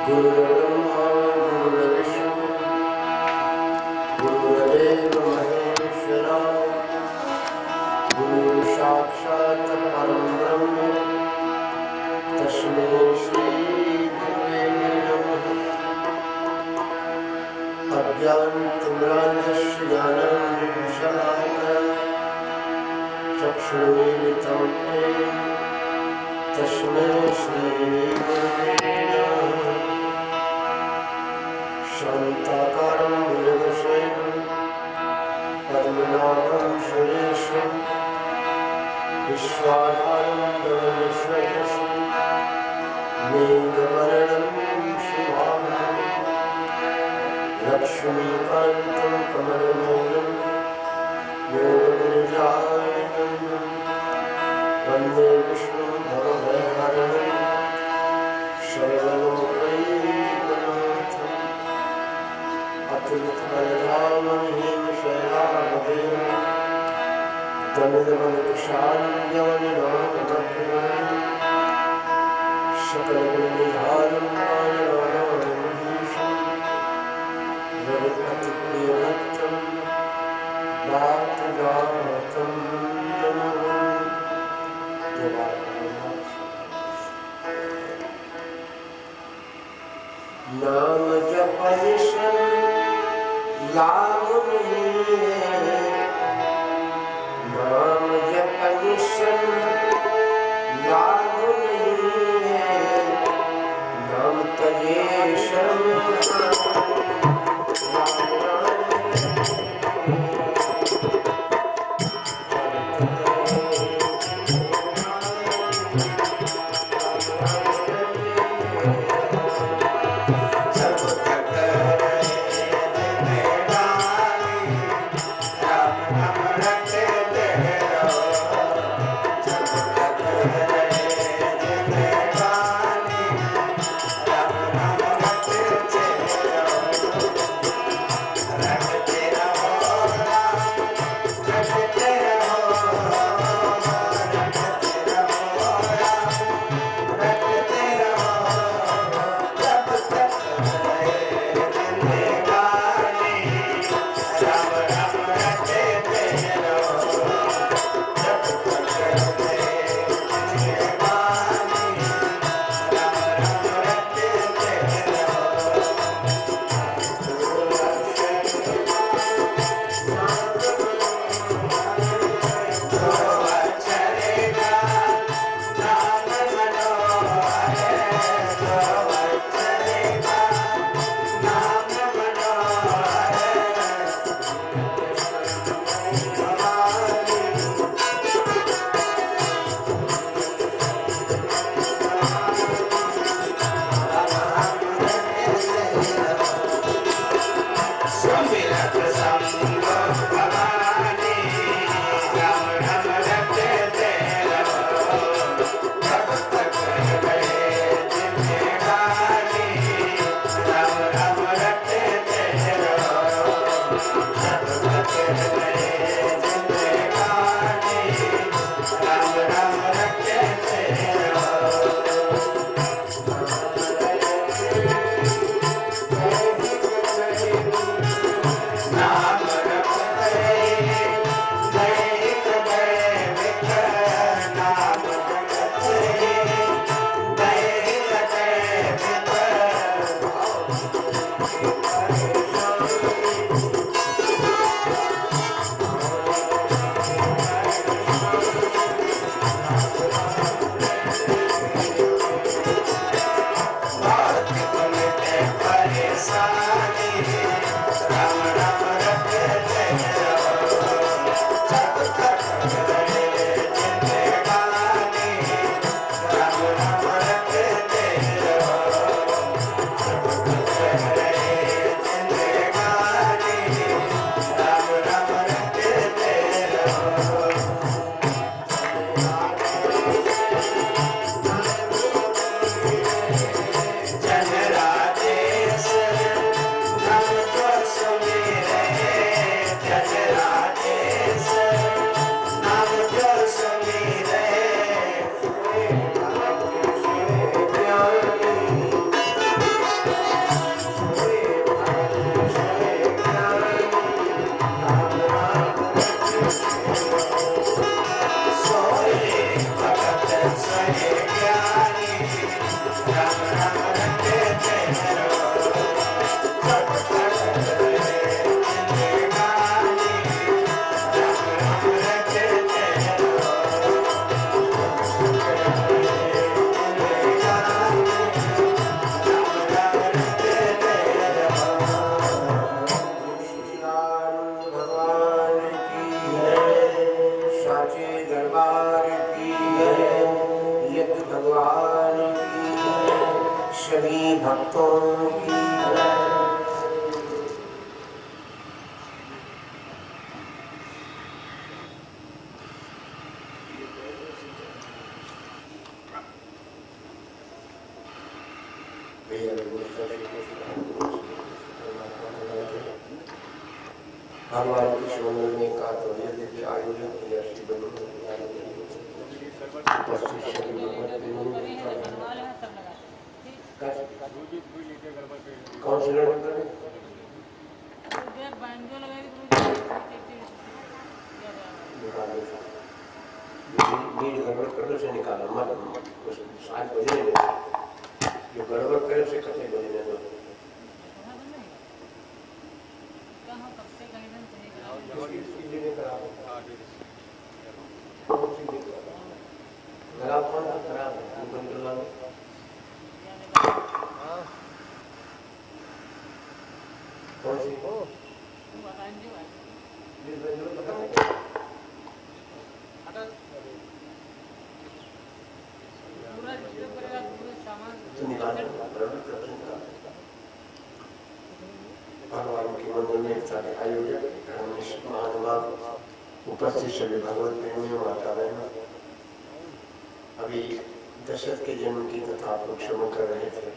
गुरुर्ब्रह्मा गुरुर्विष्णु गुरुर्देव महेश्वरा गुरु साक्षात् परं ब्रह्म तस्मै श्री गुरुवे नमः। अज्ञानतिमिरान्धस्य ज्ञानाञ्जनशलाकया चक्षुरुन्मिलितं येन तस्मै श्री गुरुवे नमः। शान्ताकारं भुजगशयनं पद्मनाभं सुरेशं विश्वाधारं गगनसदृशं मेघवर्णं शुभांगं लक्ष्मीकान्तं कमलनयनं योगनिर्यामिनं वन्दे विष्णुं भवभयहरणं सर्वलोकैकनाथम् अतुलितबलधामं शैलावदेवं दमिदमनुशाल्यवनिनामग्रहं सकलगुणनिधानं मानवानामधीशं रघुपतिप्रियभक्तं वातजातं नाम जपनिषं लाभ नहीं है, नाम जपनिषं लाभ नहीं है, नाम तजेषं हरि भक्तों की जय। भगवान की शिवमंदिर का तो यदि आयोजन किया श्री कौन सी गड़बड़ करें? गड़बड़ कर से निकाला मत 7 बजे जो गड़बड़ करे उसे कते बजे दो। भगवान की मंदिर में सारे आयोजक महानुभाव उपस्थित सभी भगवत प्रेमियों माता बहनों, अभी दशरथ के जन्म की कथा आप लोग श्रवण कर रहे थे।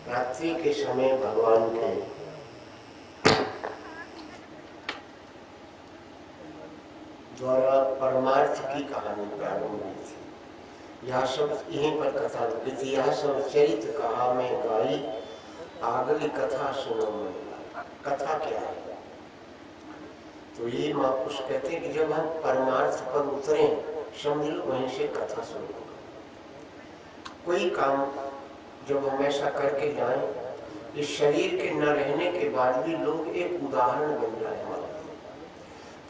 रात्रि के समय भगवान के द्वारा परमार्थ की कहानी प्रारंभ हुई थी। यह सब यहीं पर कथा रुकी थी। यह सब चरित्र कहा में गाई आगली कथा सुनो मैं। कथा क्या है? तो ये महापुरुष कहते हैं कि जब हम परमार्थ पर उतरे समझ लो वहीं से कथा सुनो। कोई काम जब हम ऐसा करके जाएं, इस शरीर के न रहने के बाद भी लोग एक उदाहरण बन जाए हमारे।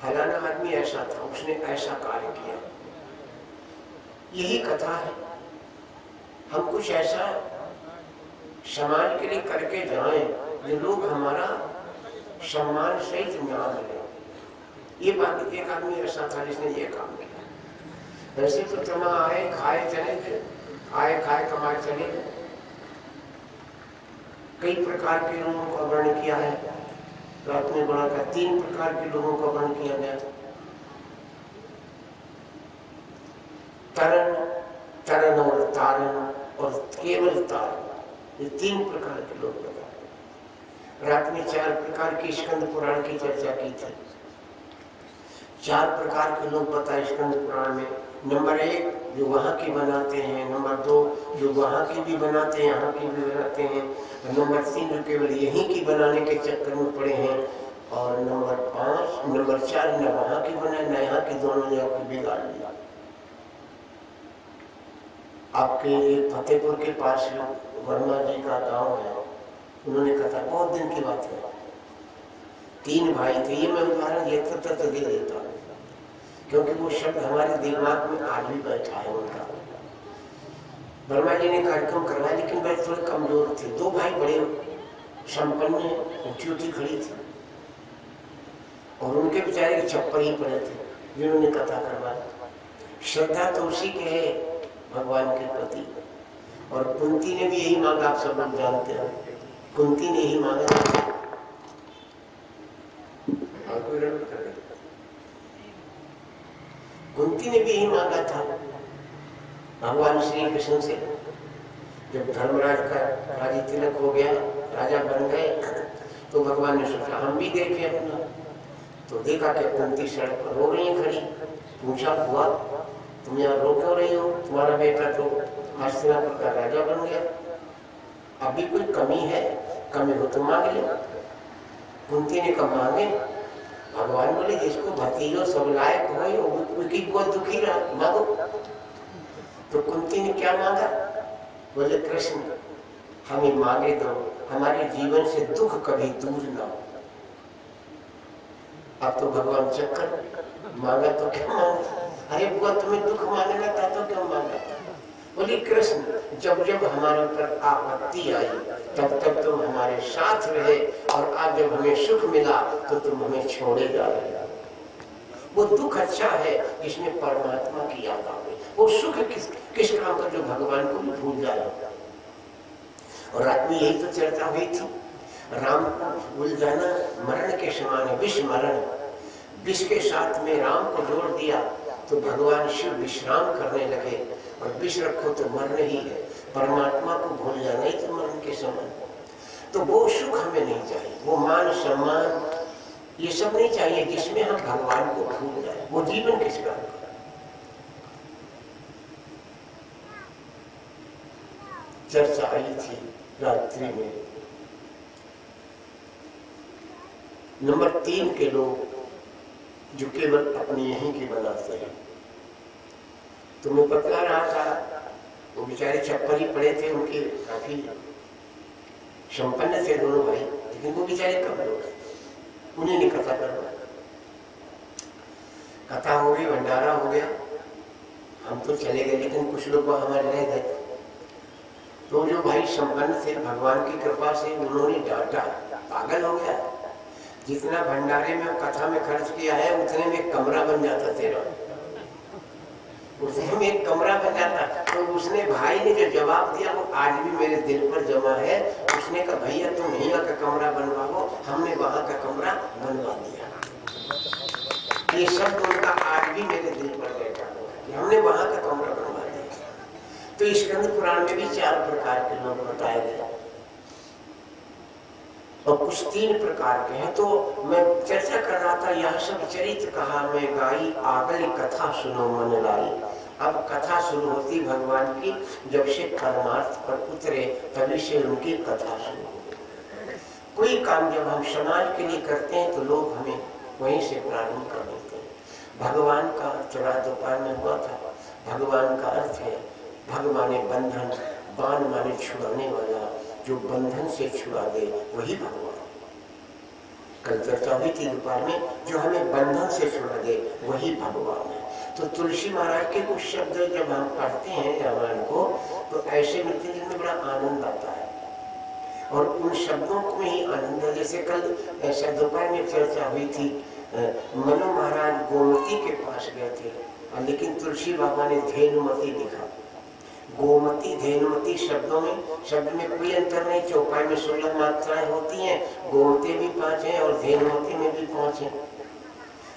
फलाना आदमी ऐसा था, उसने ऐसा कार्य किया। यही कथा है। हम कुछ ऐसा समाज के लिए करके जाएं जो लोग हमारा सम्मान सहित न्याय मिले। ये बात, एक आदमी ऐसा था जिसने ये काम किया। वैसे तो तुम आए खाए चले गए, आए खाए कमाए चले गए। कई प्रकार के लोगों का वर्ण किया है। तो आपने बड़ा का 3 प्रकार के लोगों का वर्ण किया गया। तरण, तरण और तारण और केवल तारण, ये 3 प्रकार के लोग बताए। रात में 4 प्रकार की स्कंद पुराण की चर्चा की थी। 4 प्रकार के लोग बताए स्कंद पुराण में। नंबर 1 जो वहाँ की बनाते हैं, नंबर 2 जो वहाँ की भी बनाते हैं, यहाँ की भी बनाते हैं, नंबर 3 जो केवल यहीं की बनाने के चक्कर में पड़े हैं, और नंबर 4 न वहाँ की बनाए न यहाँ की, दोनों जगह की बिगाड़ लिया। आपके फतेहपुर के पास वर्मा जी का गांव है, उन्होंने कहा बहुत दिन की बात है, 3 भाई थे। ये मैं उदाहरण देता तो दे देता हूँ क्योंकि वो शब्द हमारे दिमाग में आज भी बैठा है उनका। वर्मा जी ने कार्यक्रम करवाया लेकिन वे थोड़े कमजोर थे। 2 भाई बड़े संपन्न ऊंची ऊंची खड़ी थी और उनके बेचारे छप्पर ही पड़े थे जिन्होंने कथा करवाया। श्रद्धा तो उसी के है भगवान के प्रति। और कुंती ने भी यही मांगा, आप सब लोग जानते हैं, कुंती ने यही मांगा। कुंती ने भी यही मांगा था भगवान श्री कृष्ण से। जब धर्मराज का राजी तिलक हो गया, राजा बन गए, तो भगवान ने सोचा हम भी देखें अपना। तो देखा कि कुंती सड़क पर रो रही है खड़ी। पूछा हुआ तुम यहाँ रो क्यों रही हो? तुम्हारा बेटा तो हस्तिनापुर का राजा बन गया, अभी कोई कमी है? कमी हो तो मांग लो। कुंती ने कहा मांगे। भगवान बोले जिसको भतीजो सब लायक हो उसकी बहुत दुखी रहा, मांगो। तो कुंती ने क्या मांगा? बोले कृष्ण हमें मांगे दो, हमारे जीवन से दुख कभी दूर ना हो। अब तो भगवान चक्कर मांगा तो क्या मांगा? अरे बुआ तुम्हें दुख मांगना था तो क्यों मांगा? बोले कृष्ण जब जब हमारे ऊपर आपत्ति आई तब तब तुम हमारे साथ रहे, और आज जब हमें सुख मिला तो तुम हमें छोड़े जा रहे। वो दुख अच्छा है जिसमें परमात्मा की याद आ गई। वो सुख किस काम का जो भगवान को भी भूल जाए। और रात में यही तो चर्चा हुई थी, राम को भूल जाना मरण के समान है, विष मरण। विष के साथ में राम को जोड़ दिया तो भगवान शिव विश्राम करने लगे, और विष रखो तो मरण ही है, परमात्मा को भूल जाना ही तो मरण के समान। तो वो सुख हमें नहीं चाहिए, वो मान सम्मान ये सब नहीं चाहिए जिसमें हम भगवान को भूल जाए। वो जीवन किस काम का? चर्चा आई थी रात्रि में, नंबर 3 के लोग जो केवल अपनी यहीं की बनाते हैं। तो मैं बतला रहा था, वो बेचारे चप्पल ही पड़े थे, उनके काफी संपन्न थे दोनों भाई, लेकिन वो बेचारे कम लोग, उन्हीं ने कथा करवाई। कथा हो गई, भंडारा हो गया, हम तो चले गए, लेकिन कुछ लोग हमारे रह गए। तो जो भाई संपन्न थे भगवान की कृपा से, उन्होंने डांटा, पागल हो गया, जितना भंडारे में कथा में खर्च किया है उतने में एक कमरा बन जाता तेरा, उतने में एक कमरा बन जाता। तो उसने भाई ने जो जवाब दिया वो आज भी मेरे दिल पर जमा है। उसने कहा भैया तुम यहाँ का कमरा बनवाओ, हमने वहां का कमरा बनवा दिया। ये शब्द उनका आज भी मेरे दिल पर बैठा हुआ है कि हमने वहां का कमरा बनवा दिया। तो स्कंद पुराण में भी 4 प्रकार के लोग बताए गए और कुछ 3 प्रकार के हैं। तो मैं चर्चा कर रहा था, यह सब चरित्र कहा मैं गाई, आगली कथा सुनो मन लाई। अब कथा शुरू होती भगवान की, जब से परमार्थ पर उतरे तभी से उनकी कथा शुरू होती। कोई काम जब हम समाज के लिए करते हैं तो लोग हमें वहीं से प्रारंभ कर देते हैं। भगवान का चौरा दोपहर में हुआ था। भगवान का अर्थ है भगवान बंधन, बाण माने छुड़ाने वाला, जो बंधन से छुड़ा दे वही भगवान। कल चर्चा हुई थी दोपहर में, जो हमें बंधन से छुड़ा दे वही भगवान है। तो तुलसी महाराज के कुछ शब्द जब हम पढ़ते हैं रामायण को, तो ऐसे मिलते हैं जिनमें बड़ा आनंद आता है, और उन शब्दों को ही आनंद है। जैसे कल ऐसा दोपहर में चर्चा हुई थी, मनु महाराज गोमती के पास गए थे, लेकिन तुलसी बाबा ने धेनुमती लिखा। गोमती धेनुमती शब्दों में, शब्द में कोई अंतर नहीं। चौपाई में 16 मात्राएं होती हैं, गोमती भी 5 हैं और धेनुमती में भी 5 हैं।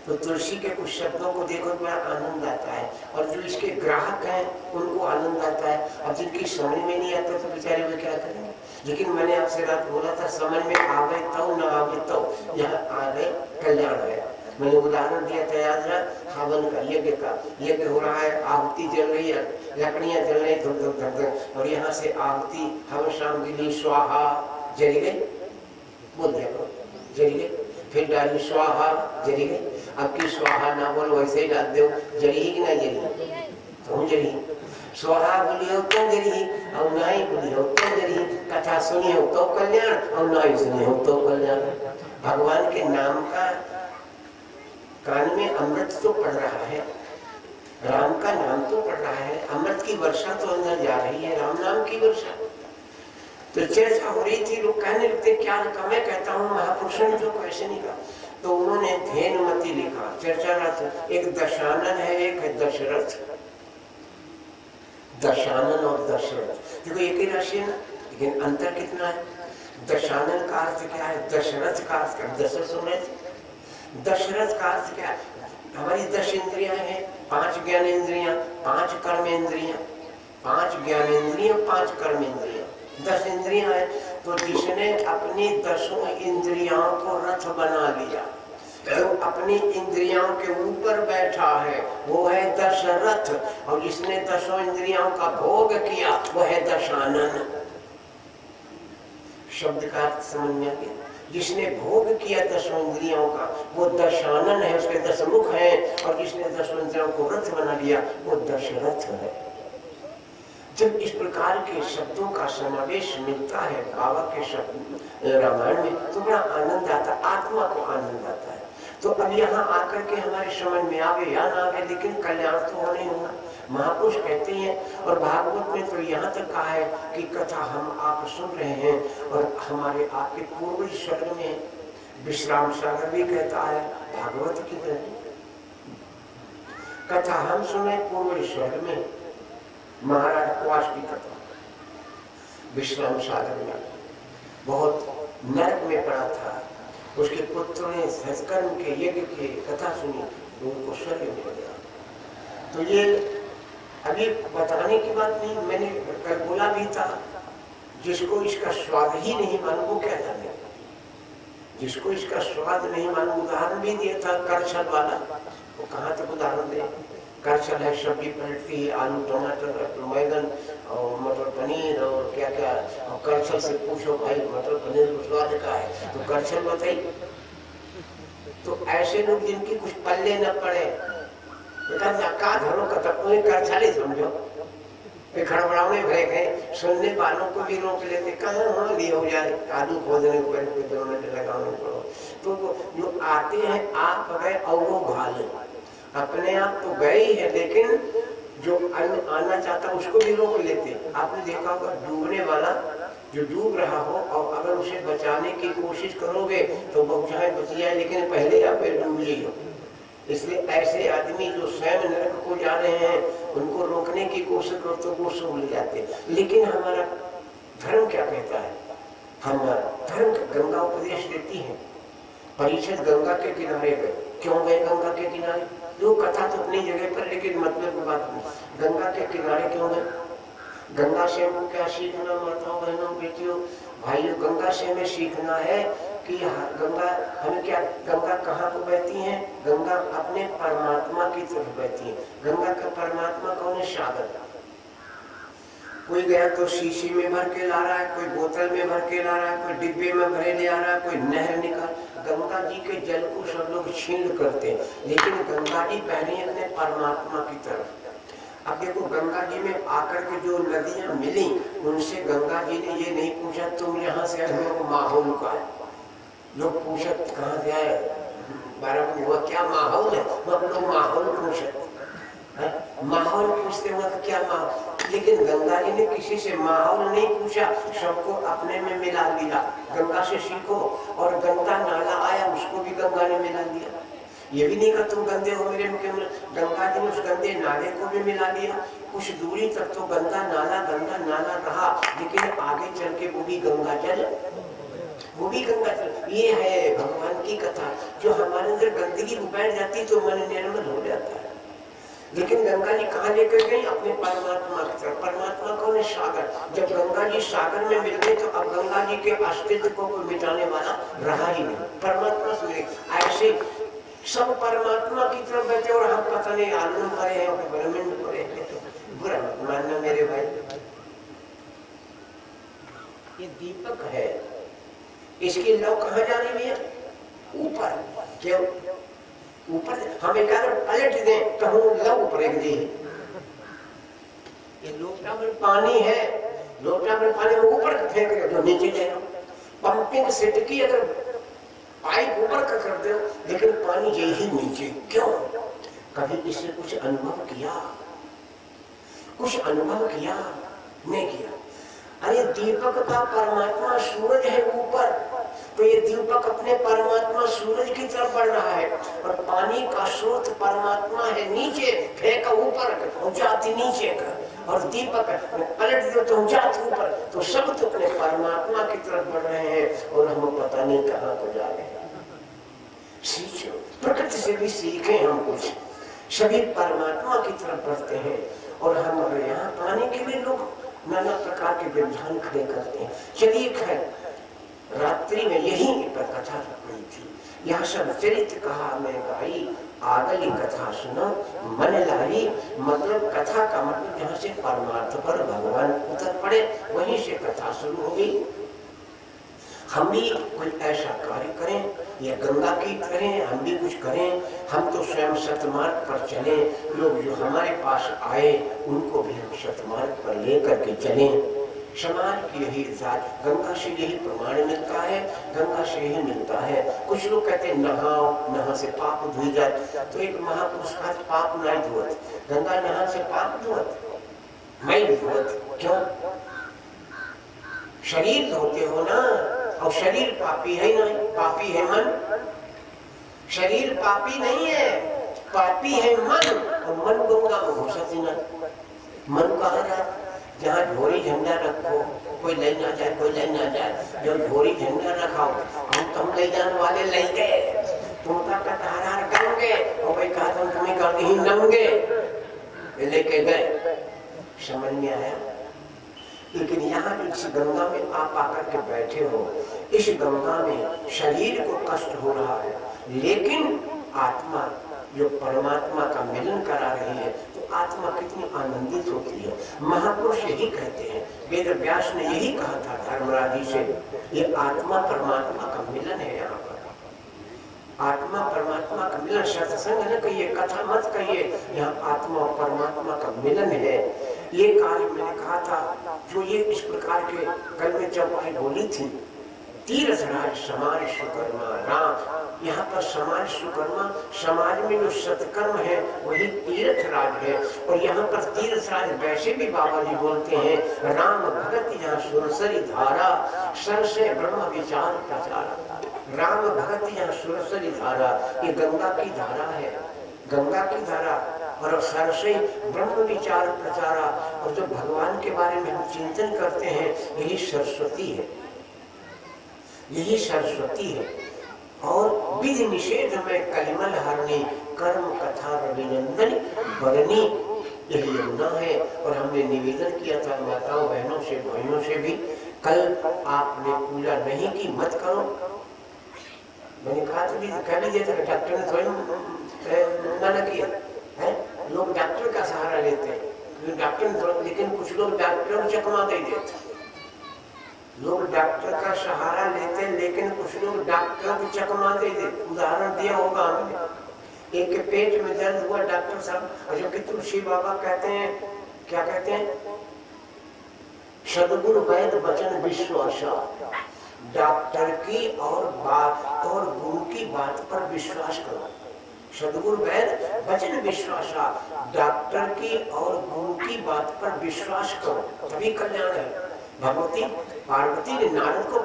तो तुलसी के कुछ शब्दों को देखो बड़ा आनंद आता है, और जो इसके ग्राहक हैं उनको आनंद आता है। अब जिनकी समझ में नहीं आता तो बेचारे वे क्या करेंगे। लेकिन मैंने आपसे रात बोला था, समझ में आवे तो न आवे तो, यहाँ आ गए कल्याण है। मैंने उदाहरण दिया था, याद रहा, हवन का, यज्ञ का, यज्ञ हो रहा है, आहुति जल रही है, लकड़ियां जल रही धुक धुक धुक धुक, और यहाँ से आहुति हवन शाम स्वाहा जली गई, बोल दिया जली गई, फिर डाली स्वाहा जली गई। अब की स्वाहा ना बोलो, वैसे ही डाल दो, जली ही कि नहीं जली, तो जली। स्वाहा बोली हो तो जली, और नाई बोली हो तो जली। कथा सुनी हो तो कल्याण, और नाई सुनी हो तो कल्याण। भगवान के नाम का कान में अमृत तो पड़ रहा है, राम का नाम तो पड़ रहा है, अमृत की वर्षा तो अंदर जा रही है, राम नाम की वर्षा। तो चर्चा हो रही थी, लोग कहने लगते क्या लिखा। मैं कहता हूँ महापुरुषों ने जो कैसे नहीं कहा, तो उन्होंने धेनुमती लिखा। चर्चा रथ, एक दशानन है, एक है दशरथ। दशानन और दशरथ देखो एक ही राशि है ना, लेकिन अंतर कितना है। दशानन का अर्थ क्या है, दशरथ का अर्थ क्या, दशरथ सुन रहे थे। दशरथ का अर्थ क्या है, हमारी 10 इंद्रियां हैं, 5 ज्ञानेंद्रियां, 5 कर्मेंद्रियां, 5 ज्ञानेंद्रियां, 5 कर्मेंद्रियां, 10 इंद्रियां हैं। तो जिसने अपनी 10 इंद्रियों को रथ बना लिया, जो अपनी इंद्रियों के ऊपर बैठा है वो है दशरथ, और जिसने 10 इंद्रियों का भोग किया वो है दशानन। शब्द का अर्थ समझ में आ गया। जिसने भोग किया 10 इंद्रियों का वो दशानन है, उसके 10 मुख हैं, और जिसने 10 इंद्रियों को रथ बना लिया वो दशरथ है। जब इस प्रकार के शब्दों का समावेश मिलता है बाबा के शब्द रामायण में, तो बड़ा आनंद आता, आत्मा को आनंद आता है। तो अब यहाँ आकर के हमारे समझ में आवे या ना आवे, लेकिन कल्याण तो होने होगा। महापुरुष कहते हैं, और भागवत में तो यहाँ तक कहा है कि कथा हम आप सुन रहे हैं, और हमारे आपके पूर्व स्वर्ग में विश्राम सागर भी कहता है भागवत की तरह, कथा हम सुने पूर्व स्वर्ग में महाराज कुआस की कथा। विश्राम सागर में, बहुत नरक में पड़ा था। उसके पुत्र ने सत्कर्म के यज्ञ की कथा सुनी तो उनको स्वर्ग मिल गया। तो ये अभी बताने की बात नहीं, मैंने कल बोला भी था, जिसको इसका स्वाद ही नहीं मालूम वो क्या जाने, जिसको इसका स्वाद नहीं मालूम। उदाहरण भी दिया था करछल वाला, वो कहाँ तक उदाहरण दे। करछल है, सब्जी पलटती है, आलू टमाटर बैगन और मटर पनीर और क्या क्या, और करछल से पूछो भाई मटर पनीर का स्वाद क्या है, तो करछल बताइए। तो ऐसे लोग जिनकी कुछ पल्ले न पड़े, का धरो का तक करछल ही समझो, खड़बड़ाने भरे गए, सुनने वालों को भी रोक लेते, कहाँ वहाँ लिए हो जाए, आलू खोदने को 2 मिनट लगाने को। तो जो आते हैं आप गए और वो भाले, अपने आप तो गए ही है, लेकिन जो आना चाहता उसको भी रोक लेते। आपने देखा होगा डूबने वाला जो डूब रहा हो और अगर उसे बचाने की कोशिश करोगे तो वो चाहे बच जाए, लेकिन पहले आप डूब ही हो। इसलिए ऐसे आदमी जो स्वयं नरक को जा रहे हैं उनको रोकने की कोशिश करो तो वो सब ले जाते। लेकिन हमारा धर्म क्या कहता है? हमारा धर्म गंगा उपदेश देती है। परीक्षित गंगा के किनारे गए, क्यों गए गंगा के किनारे? जो कथा तो अपनी जगह पर, लेकिन मतलब की बात नहीं। गंगा के किनारे क्यों गए? गंगा से हमको क्या सीखना? माताओं बहनों बेटियों भाइयों, गंगा से हमें सीखना है कि गंगा हमें क्या, गंगा कहाँ को बहती है? गंगा अपने परमात्मा की तरफ बहती है। गंगा का परमात्मा कौन है? सागर। कोई गया तो शीशी में भर के ला रहा है, कोई बोतल में भर के ला रहा है, कोई डिब्बे में भरे ले आ रहा है, कोई नहर निकाल। गंगा जी के जल को सब लोग छीन करते हैं, लेकिन गंगा जी बह रही है अपने परमात्मा की तरफ। अब देखो गंगा जी में आकर के जो नदियां मिली, उनसे गंगा जी ने ये नहीं पूछा तुम यहाँ से हम लोग माहौल का है। लोग पूछा कहाँ से आए, 12 हुआ क्या माहौल है, हम लोग माहौल पूछे, माहौल पूछते हुआ तो क्या माहौल। लेकिन गंगा जी ने किसी से माहौल नहीं पूछा, सबको अपने में मिला दिया। गंगा से सीखो। और गंगा नाला आया, उसको भी गंगा ने मिला दिया। ये भी नहीं कहा तुम गंदे हो मेरे मुख में, गंगा जी ने उस गंदे नाले को भी मिला दिया। कुछ दूरी तक तो गंगा नाला रहा, लेकिन आगे चल के वो भी गंगा जल, वो भी गंगा जल। ये है भगवान की कथा। जो हमारे अंदर गंदगी बैठ जाती तो मन निर्मल हो जाता है। लेकिन गंगा जी कहाँ लेकर गई? अपने परमात्मा की तरफ। परमात्मा कौन है? सागर। जब गंगा जी सागर में मिल गए तो अब गंगा जी के अस्तित्व को मिटाने वाला रहा ही नहीं, परमात्मा से। ऐसे सब परमात्मा की तरफ बैठे और हम पता नहीं आलम पड़े हैं और ब्रह्मांड पड़े हैं। बुरा मानना मेरे भाई, ये दीपक है, इसकी लौ कहाँ जाने भैया? ऊपर। क्यों ऊपर? हम एक पलट दें तो हम लौ ऊपर एक दे। ये लोटा में पानी है, लोटा में पानी में ऊपर फेंक दे तो नीचे जाएगा। पंपिंग सेट की अगर पाइप ऊपर का कर दो, लेकिन पानी यही नीचे। क्यों? कभी इसने कुछ अनुभव किया? कुछ अनुभव किया? नहीं किया। अरे दीपक का परमात्मा सूरज है ऊपर, तो ये दीपक अपने परमात्मा सूरज की तरफ बढ़ रहा है, और पानी का स्रोत परमात्मा है नीचे, फेंका ऊपर जाती नीचे का, और दीपक पलट दो तो जाती ऊपर। तो सब तो अपने परमात्मा की तरफ बढ़ रहे हैं और हम पता नहीं कहाँ को जा रहे हैं। सीखो, प्रकृति से भी सीखें हम कुछ। सभी परमात्मा की तरफ बढ़ते हैं। और हमारे यहाँ पाने के लिए लोग नाना प्रकार के व्यवधान खड़े करते हैं। चलिए खैर, रात्रि में यही पर कथा रखी थी। यह सब चरित्र कहा मैं गाई, आगली कथा सुनो मन लाई। मतलब कथा का मतलब जहाँ से परमार्थ पर भगवान उतर पड़े, वहीं से कथा शुरू हो गई। हम भी कोई ऐसा कार्य करें या गंगा की करें, हम भी कुछ करें। हम तो स्वयं सतमार्ग पर चलें, लोग जो हमारे पास आए उनको भी हम सतमार्ग पर लेकर के चलें। समाज की यही जात, गंगा से यही प्रमाण मिलता है, गंगा से यही मिलता है। कुछ लोग कहते हैं नहाओ, नहा से पाप धुल जाए, तो एक महापुरुष का पाप नहीं धुआत, गंगा नहा से पाप धुआत मैं धुआत। क्यों? शरीर धोते हो ना, और शरीर पापी है नहीं, पापी है मन। शरीर पापी नहीं है, पापी है मन, और मन गंगा में घुसा देना। मन कहा जाता, जहाँ ढोरी झंडा रखो, कोई ले ना जाए, कोई ले ना जाए, जो ढोरी झंडा रखाओ, हम तुम ले जाने वाले ले गए, तुम तक तारा करोगे और भाई कहा तुम तुम्हें कर दी नंगे, लेके गए। समझ में आया? लेकिन यहाँ इस गंगा में आप आकर के बैठे हो, इस गंगा में शरीर को कष्ट हो रहा है, लेकिन आत्मा जो परमात्मा का मिलन करा रही है, तो आत्मा कितनी आनंदित होती है। महापुरुष यही कहते हैं, वेद व्यास ने यही कहा था धर्मराज जी से, ये आत्मा परमात्मा का मिलन है। यहाँ पर आत्मा परमात्मा का मिलन, सत्संग न कहिए, कथा मत कहिए, यहाँ आत्मा और परमात्मा का मिलन है। ये कार्य मैंने कहा था, जो ये इस प्रकार के कल में चौपाई बोली थी, तीर्थराज समाज सुकर्मा राम, यहाँ पर समाज सुकर्मा, समाज में जो सत्कर्म है वही तीर्थराज है। और यहाँ पर तीर्थराज वैसे भी बाबा जी बोलते हैं, राम भगत यहाँ सुरसरी धारा, सर से ब्रह्म विचार प्रचार। राम भगत यहाँ सुरसरी धारा, ये गंगा की धारा है, गंगा की धारा, और सर से ब्रह्म विचार प्रचारा। और जो भगवान के बारे में हम चिंतन करते हैं, यही सरस्वती है, यही सरस्वती है। और विधि निषेध में कलिमल हरणी, कर्म कथा रविनंदन बरनी, यही यमुना है। और हमने निवेदन किया था माताओं बहनों से, भाइयों से भी, कल आपने पूजा नहीं की मत करो। मैंने कहा तो कह लीजिए था, डॉक्टर ने थोड़ी मना किया है, लोग डॉक्टर का सहारा लेते हैं, क्योंकि डॉक्टर ने थोड़ा, लेकिन कुछ लोग डॉक्टर को चकमा दे देते, लोग डॉक्टर का सहारा लेते, लेकिन कुछ लोग डॉक्टर को चकमा दे देते। उदाहरण दिया होगा हमने, एक के पेट में दर्द हुआ, डॉक्टर साहब, और जबकि तुलसी बाबा कहते हैं, क्या कहते हैं, सदगुरु वैद वचन विश्वासा, डॉक्टर की और बात और गुरु की बात पर विश्वास करो। सदगुरु वैद वचन विश्वासा, डॉक्टर की और गुरु की बात पर विश्वास करो, तभी कल्याण है। भगवती पार्वती ने नारद को,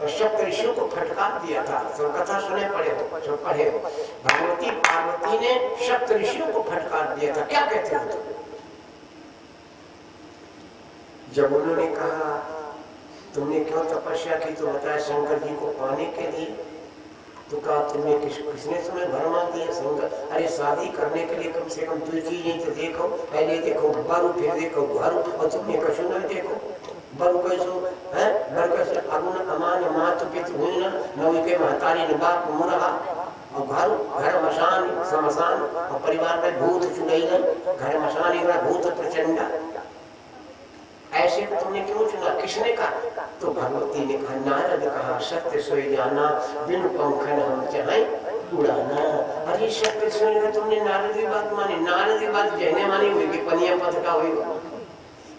सप्त ऋषियों को फटकार दिया था, तो कथा सुने पढ़े हो, पढ़े हो। भगवती पार्वती ने सप्त ऋषियों को फटकार दिया था, क्या कहते हो तुम? जब उन्होंने कहा तुमने क्यों तपस्या की, तो बताया शंकर जी को पाने के लिए। तो कहा तुमने किसने तुम्हें भरमा दिया? शंकर, अरे शादी करने के लिए कम से कम दो चीजें तो देखो, पहले देखो बारू, फिर देखो घर, और तुमने कशु न देखो। बरु कैसो है, बर कैसे अगुन अमान मात पित हुई न, नवी के महतारी ने बाप मुरहा, और घर मशान समसान, और परिवार में भूत चुड़ैल, घर मशान एक भूत प्रचंडा। ऐसे तुमने क्यों चुना, किसने कहा? तो भगवती ने कहा, नारद कहा सत्य सोई जाना, बिन पंखन हम चाहे उड़ाना। अरे सत्य सुनकर तुमने नारद की बात मानी, नारद की बात जहने मानी हुई, पनिया पथ का हुई।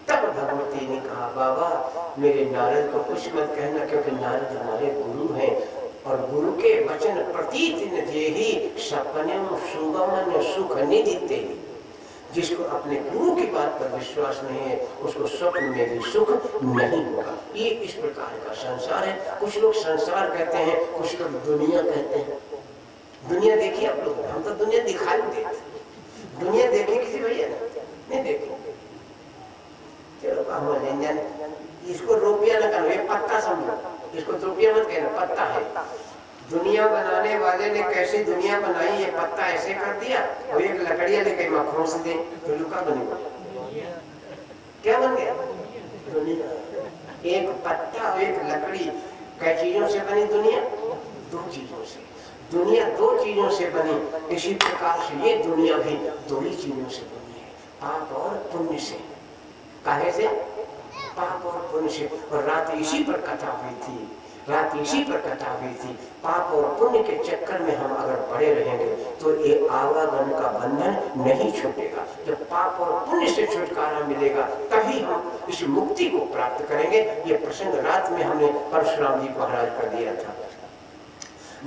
तब भगवती ने कहा, बाबा मेरे नारद को कुछ मत कहना, क्योंकि नारद हमारे गुरु हैं, और गुरु के वचन प्रतीत न देहि, सपने सुगमन सुख निधि तेहि। जिसको अपने गुरु की बात पर विश्वास नहीं है, उसको स्वप्न में भी सुख नहीं होगा। ये इस प्रकार का संसार है। कुछ लोग संसार कहते हैं, कुछ लोग दुनिया कहते हैं। दुनिया देखिए आप लोग, हम तो दुनिया दिखाई देते, दुनिया देखे किसी भैया नहीं देखे। चलो हम इसको रुपया न करो, ये पत्ता समझो, इसको रुपया मत कहना, पत्ता है। दुनिया बनाने वाले ने कैसी दुनिया बनाई, ये पत्ता ऐसे कर दिया, और एक लकड़ियां लेके मखों से दे, तो लुका बनेगा, क्या बन गया? दुनिया। एक पत्ता और एक लकड़ी, कई चीजों से बनी दुनिया? दो चीजों से। दुनिया दो चीजों से बनी, इसी प्रकार से ये दुनिया भी दो ही चीजों से बनी है, पाप और पुण्य से। काहे से? पाप और पुण्य से। और रात इसी पर कथा हुई थी, रात इसी पर कथा हुई थी। पाप और पुण्य के चक्कर में हम अगर पड़े रहेंगे तो ये आवागमन का बंधन नहीं छूटेगा। जब पाप और पुण्य से छुटकारा मिलेगा तभी हम इस मुक्ति को प्राप्त करेंगे। ये प्रसंग रात में हमने परशुराम जी को हराज कर दिया था।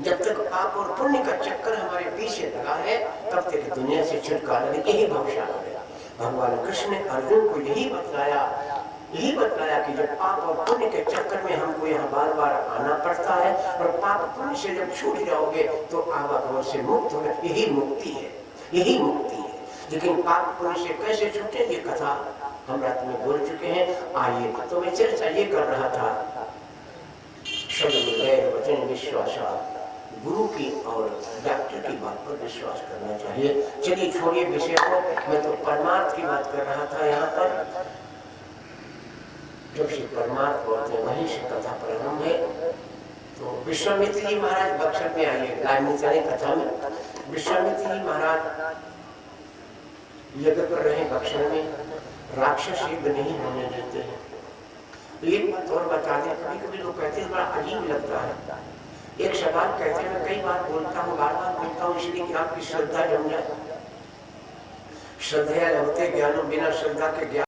जब तक पाप और पुण्य का चक्कर हमारे पीछे लगा है, तब तक दुनिया से छुटकारा नहीं, यही भवसागर है। भगवान कृष्ण ने अर्जुन को यही बताया कि जब पाप और पुण्य के चक्कर में हमको यहाँ बार बार आना पड़ता है, और पाप पुण्य से जब छूट जाओगे तो आवागमन से मुक्त हो, यही मुक्ति है, यही मुक्ति है। लेकिन पाप पुण्य से कैसे छूटेंगे? कथा हम रात में बोल चुके हैं। आइए, तो मैं चर्चा ये कर रहा था, शब्द गैर वचन विश्वासा, गुरु की और डॉक्टर की बात पर विश्वास करना चाहिए। चलिए छोड़िए विषय को, मैं तो परमार्थ की बात कर रहा था। यहाँ पर जब से परमार्थ बोलते हैं वहीं से कथा प्रारंभ है। तो विश्वामित्र जी महाराज बक्सर में आइए, लाइन में चले कथा में। विश्वामित्र जी महाराज यज्ञ कर रहे हैं बक्सर में, राक्षस युद्ध नहीं होने देते हैं। एक बात और बता दें, कभी कभी लोग कहते हैं बड़ा अजीब लगता है, एक सवाल कहते हैं, मैं कई बार बोलता हूँ, बार बार बोलता हूँ इसलिए कि आपकी श्रद्धा जम जाए। श्रद्धा लगते ज्ञान, बिना श्रद्धा के ज्ञान